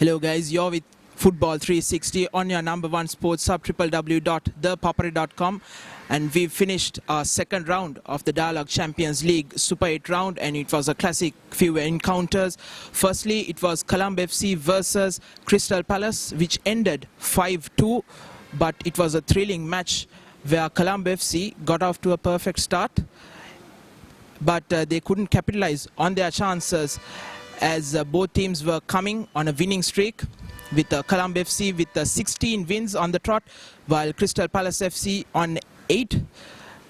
Hello guys, you're with Football 360 on your number one sports sub www.ThePapare.com, and we've finished our second round of the Dialog Champions League Super 8 round, and it was a classic few encounters. Firstly, it was Colombo FC versus Crystal Palace, which ended 5-2, but it was a thrilling match where Colombo FC got off to a perfect start, but they couldn't capitalize on their chances as both teams were coming on a winning streak, with Colombo FC with 16 wins on the trot, while Crystal Palace FC on 8.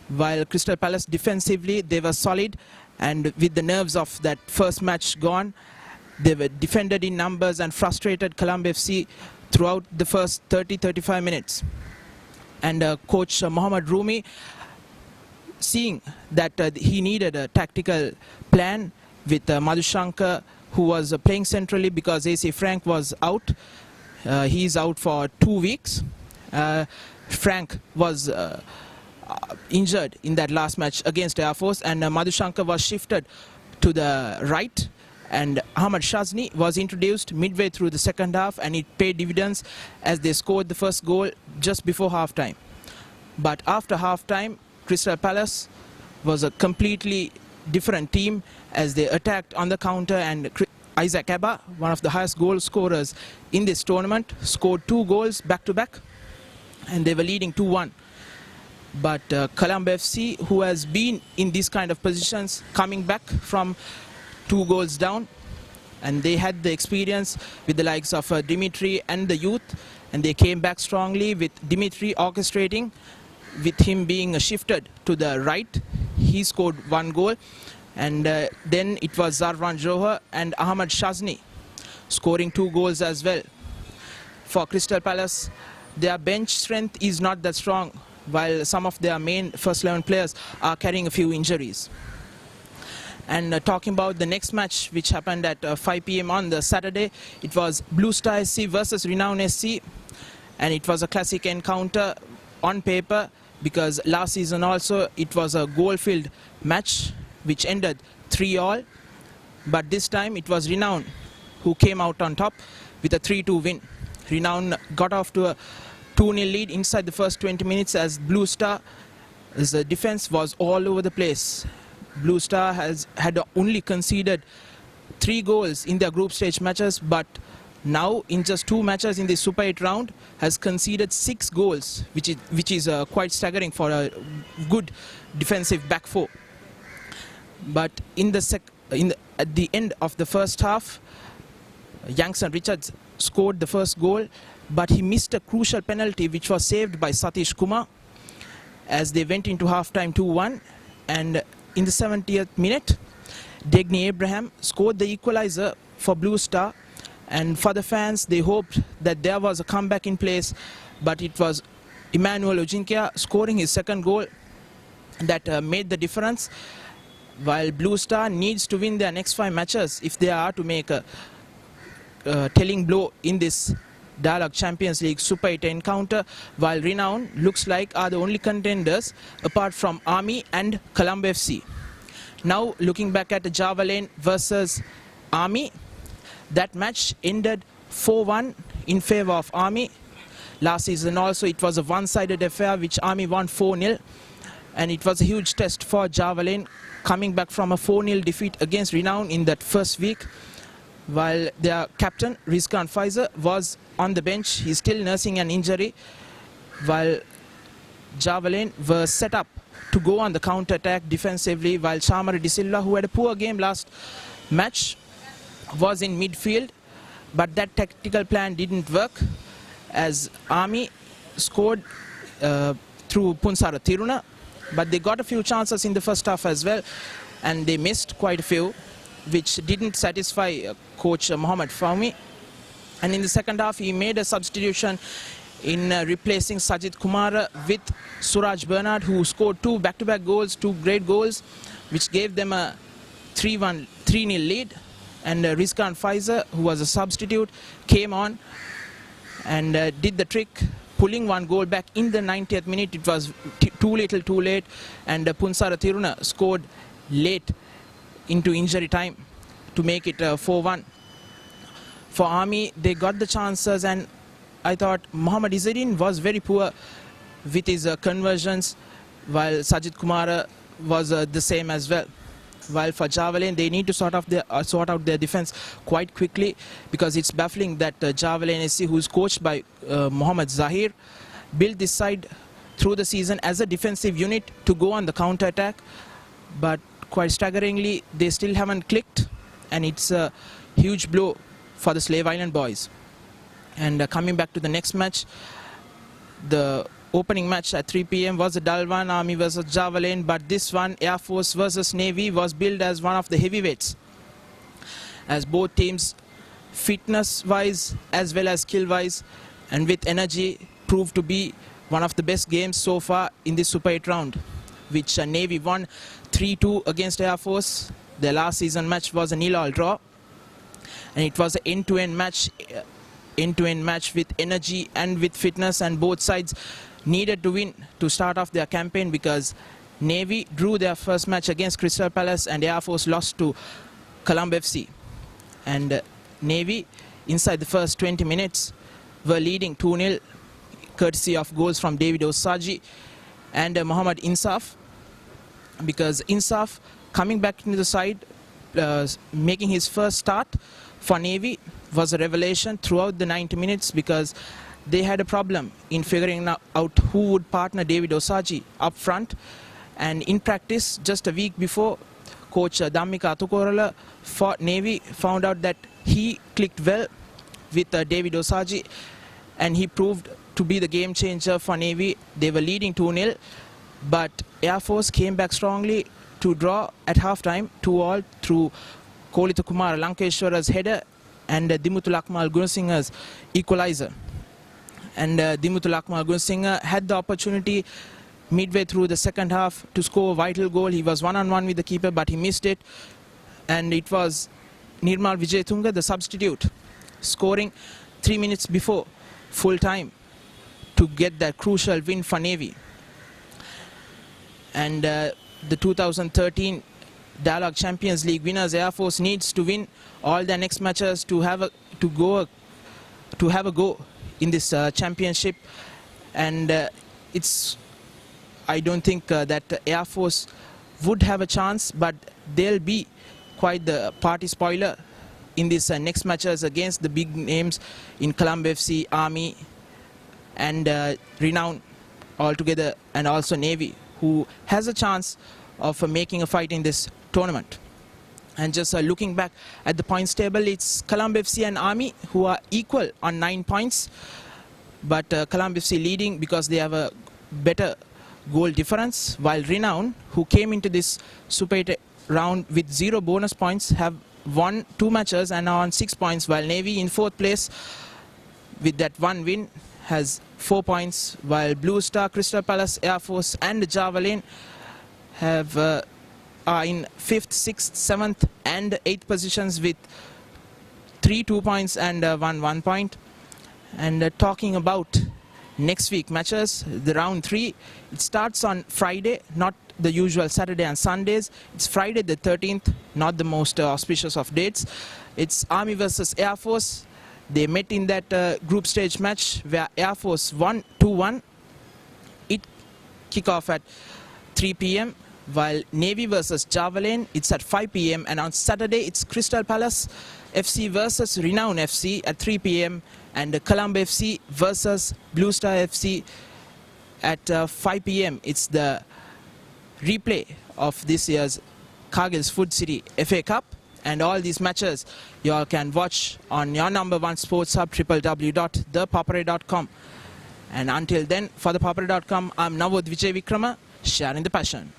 While Crystal Palace defensively, they were solid, and with the nerves of that first match gone, they were defended in numbers and frustrated Colombo FC throughout the first 30-35 minutes. And coach Mohammad Rumi, seeing that he needed a tactical plan with Madhushankar, who was playing centrally because AC Frank was out. He's out for 2 weeks. Frank was injured in that last match against Air Force, and Madhushankar was shifted to the right, and Ahmad Shazni was introduced midway through the second half, and it paid dividends as they scored the first goal just before halftime. But after halftime, Crystal Palace was a completely different team as they attacked on the counter, and Isaac Abba, one of the highest goal scorers in this tournament, scored 2 goals back-to-back, and they were leading 2-1. But Colombo FC, who has been in these kind of positions, coming back from 2 goals down, and they had the experience with the likes of Dimitri and the youth, and they came back strongly with Dimitri orchestrating, with him being shifted to the right. He scored 1 goal, and then it was Zarwan Johar and Ahmad Shazni scoring 2 goals as well. For Crystal Palace, their bench strength is not that strong, while some of their main first 11 players are carrying a few injuries. And talking about the next match, which happened at 5 p.m. on the Saturday, it was Blue Star SC versus Renown SC, and it was a classic encounter on paper, because last season also it was a goal-filled match which ended 3-all, but this time it was Renown who came out on top with a 3-2 win. Renown got off to a 2-0 lead inside the first 20 minutes as Blue Star's defense was all over the place. Blue Star had only conceded 3 goals in their group stage matches, but now in just 2 matches in the Super 8 round has conceded 6 goals, which is quite staggering for a good defensive back four. But at the end of the first half, Youngson Richards scored the first goal, but he missed a crucial penalty which was saved by Satish Kumar as they went into halftime 2-1. And in the 70th minute, Degni Abraham scored the equalizer for Blue Star. And for the fans, they hoped that there was a comeback in place, but it was Emmanuel Ojinkia scoring his second goal that made the difference. While Blue Star needs to win their next 5 matches if they are to make a telling blow in this Dialog Champions League Super 8 encounter, while Renown looks like are the only contenders apart from Army and Colombo FC. Now looking back at the Java Lane versus Army, that match ended 4-1 in favor of Army. Last season also it was a one-sided affair which Army won 4-0, and it was a huge test for Java Lane coming back from a 4-0 defeat against Renown in that first week. While their captain Rizkan Faizer was on the bench, he's still nursing an injury, while Java Lane were set up to go on the counter-attack defensively, while Chamara De Silva, who had a poor game last match, was in midfield, but that tactical plan didn't work as Army scored through Punsara Tiruna, but they got a few chances in the first half as well, and they missed quite a few, which didn't satisfy coach Mohammad Fahmi. And in the second half, he made a substitution in replacing Sajid Kumar with Suraj Bernard, who scored 2 back-to-back goals, 2 great goals, which gave them a 3-0 lead. And Rizkan Faizer, who was a substitute, came on and did the trick, pulling 1 goal back in the 90th minute. It was too little too late, and Punsara Tiruna scored late into injury time to make it 4-1. For Army, they got the chances, and I thought Mohammad Izzeddin was very poor with his conversions, while Sajid Kumara was the same as well. While for Javelin, they need to sort out their defense quite quickly, because it's baffling that Javelin SC, who's coached by Mohammad Zahir, built this side through the season as a defensive unit to go on the counter-attack. But quite staggeringly, they still haven't clicked, and it's a huge blow for the Slave Island boys. And coming back to the next match, the opening match at 3 p.m. was a dull one, Army versus Javelin, but this one, Air Force versus Navy, was billed as one of the heavyweights, as both teams, fitness-wise as well as skill-wise and with energy, proved to be one of the best games so far in this Super 8 round, which Navy won 3-2 against Air Force. Their last season match was a 0-0 draw, and it was an end-to-end match with energy and with fitness, and both sides needed to win to start off their campaign, because Navy drew their first match against Crystal Palace and Air Force lost to Colombo FC. And Navy, inside the first 20 minutes, were leading 2-0, courtesy of goals from David Osaji and Mohammad Insaf, because Insaf, coming back into the side, making his first start for Navy, was a revelation throughout the 90 minutes, because they had a problem in figuring out who would partner David Osaji up front. And in practice, just a week before, coach Dhammika Atukorala for Navy found out that he clicked well with David Osaji, and he proved to be the game changer for Navy. They were leading 2-0, but Air Force came back strongly to draw at halftime 2-2 through Kolita Kumar Lankeshwara's header and Dimutu Lakmal Gunsingha's equalizer. And Dimutu Lakmal Gunsingha had the opportunity midway through the second half to score a vital goal. He was one-on-one with the keeper, but he missed it. And it was Nirmal Vijayatunga, the substitute, scoring 3 minutes before full time to get that crucial win for Navy. And the 2013 Dialog Champions League winners, Air Force, needs to win all their next matches to have a go in this championship. And I don't think that Air Force would have a chance, but they'll be quite the party spoiler in these next matches against the big names in Colombo FC, Army and Renown altogether, and also Navy, who has a chance of making a fight in this tournament. And just looking back at the points table, it's Colombo FC and Army who are equal on 9 points, but Colombo FC leading because they have a better goal difference, while Renown, who came into this Super 8 round with 0 bonus points, have won 2 matches and are on 6 points, while Navy in 4th place with that 1 win has 4 points, while Blue Star, Crystal Palace, Air Force and Javelin are in 5th, 6th, 7th and 8th positions with 3 2 points and 1 point. And talking about next week matches, the round 3, it starts on Friday, not the usual Saturday and Sundays. It's Friday the 13th, not the most auspicious of dates. It's Army versus Air Force. They met in that group stage match where Air Force won 2-1. It kick off at 3 p.m. while Navy versus Javelin, it's at 5 p.m. and on Saturday it's Crystal Palace FC versus Renown FC at 3 p.m. and Colombo FC versus Blue Star FC at 5 p.m. It's the replay of this year's Cargill's Food City FA Cup, and all these matches you all can watch on your number 1 sports hub, www.ThePapare.com. And until then, for ThePapare.com, I'm Navod Vijay Vikrama, sharing the passion.